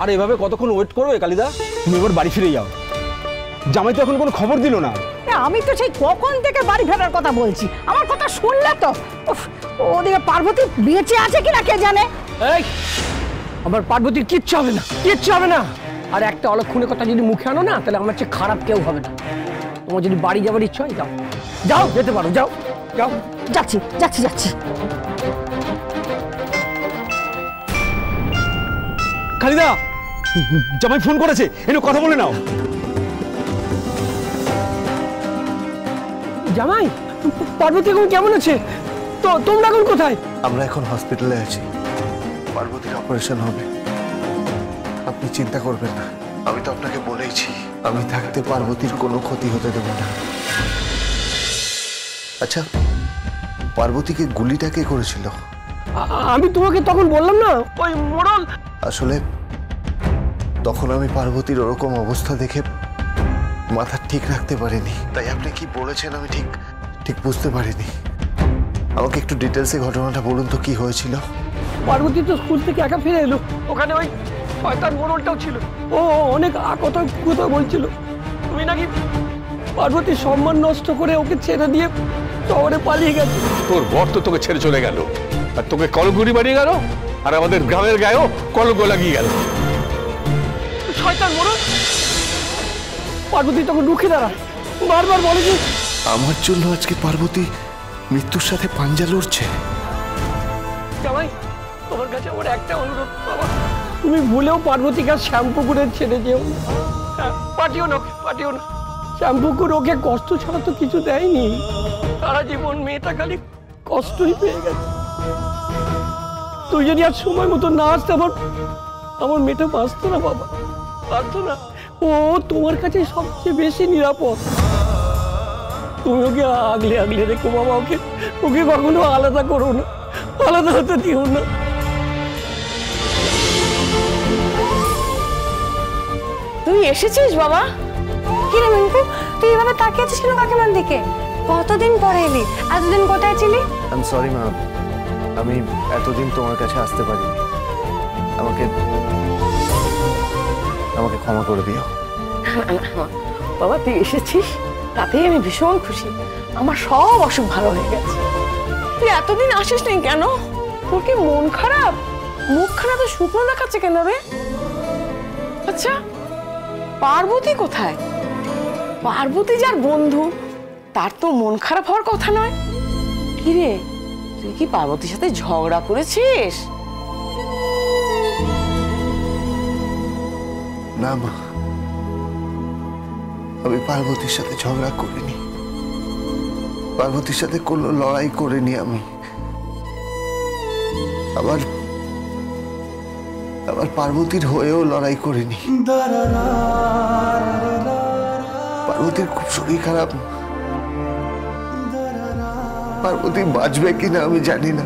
আর এভাবে কতক্ষণ ওয়েট করবে কালিদা? তুমি এবার বাড়ি ফিরে যাও। জামাই তো এখন কোনো খবর দিল না। আমি তো সেই কখন থেকে বাড়ি ফেরার কথা বলছি, আমার কথা শুনলে তো। ওদিকে পার্বতী বেঁচে আছে কিনা কে জানে। এই আমার পার্বতীর কিচ্ছু হবে না, কিচ্ছু হবে না। আর একটা অলক্ষণের কথা যদি মুখে আনো না, তাহলে আমার চেয়ে খারাপ কেউ হবে না। তোমার যদি বাড়ি যাবার ইচ্ছা হয় যাও, যাও, যেতে পারো, যাও যাও। যাচ্ছি যাচ্ছি যাচ্ছি। খালিদা, জামাই ফোন করেছে, একটু কথা বলে নাও। জামাই, পার্বতী এখন কেমন আছে? তো তোমরা এখন কোথায়? আমরা এখন হসপিটালে আছি, পার্বতীর অপারেশন হবে। আপনি চিন্তা করবেন না, আমি তো আপনাকে বলেইছি আমি থাকতে পার্বতীর কোনো ক্ষতি হতে দেব না। আচ্ছা, পার্বতীকে গুলিটা কে করেছিল? আমি তোমাকে তখন বললাম না, ওই মোড়ল। আসলে তখন আমি পার্বতীর ওরকম অবস্থা দেখে মাথা ঠিক রাখতে পারিনি, তাই আপনি কি বলেছেন আমি ঠিক বুঝতে পারিনি। আমাকে একটু ডিটেলসে ঘটনাটা বলুন তো, কি হয়েছিল? পার্বতী তো স্কুল থেকে একা ফিরে এলো, ওখানে ওই শয়তান মোড়লটাও ছিল। ও অনেক কথা বলছিল। তুমি নাকি পার্বতীর সম্মান নষ্ট করে ওকে ছেড়ে দিয়ে শহরে পালিয়ে গেছে। তোর বর তো তোকে ছেড়ে চলে গেল, আর তোকে কলগুড়ি বানিয়ে গেল, আর আমাদের গ্রামের গায়েও কলঙ্ক লাগিয়ে গেল। শয়তান মোড়ল। পার্বতী তখন রুখে দাঁড়ায়, বারবার বলে যে আমার জন্য আজকে পার্বতী মৃত্যুর সাথে পাঞ্জা লড়ছে। জামাই, তোমার কাছে আমার একটা অনুরোধ, বাবা, তুমি ভুলেও পার্বতীকে শ্যাম্পুকুরে ছেড়ে যেও। পাঠিও না, পাঠিও না। শ্যাম্পুকুর ওকে কষ্ট ছাড়া তো কিছু দেয়নি। সারা জীবন মেয়েটা খালি কষ্টই পেয়ে গেছে। তুই যদি আর সময় মতো না আসতে, আমার মেয়েটা বাঁচতো না বাবা, বাঁচতো না। ও তোমার কাছে সবচেয়ে বেশি নিরাপদ। তুমি ওকে আগলে আগলে রেখো বাবা, ওকে কখনো আলাদা করো না, আলাদা হতে দিও না। তুই এসেছিস বাবা? কি রে মিন্টু, তুই এভাবে তাকিয়ে আছিস কেন কাকিমার দিকে? কতদিন পরে এলি, এতদিন কোথায় ছিলি? আই এম সরি মা, আমি এতদিন তোমার কাছে আসতে পারিনি, আমাকে ক্ষমা করে দিও। বাবা তুই এসেছিস, তাতেই আমি ভীষণ খুশি। আমার সব অসুখ ভালো হয়ে গেছে। তুই এতদিন আসিস নি কেন? তোর কি মন খারাপ? মুখখানা তো শুকনো দেখাচ্ছে কেন রে? আচ্ছা, পার্বতী কোথায়? পার্বতী যার বন্ধু, তার তো মন খারাপ হওয়ার কথা নয়। কি রে, তুই কি পার্বতীর সাথে ঝগড়া করেছিস? না মা, আমি পার্বতীর সাথে ঝগড়া করিনি, পার্বতীর সাথে কোনো লড়াই করিনি। আমি আবার পার্বতীর হয়েও লড়াই করিনি। পার্বতীর খুব শরীর খারাপ, পার্বতী বাঁচবে কিনা আমি জানি না।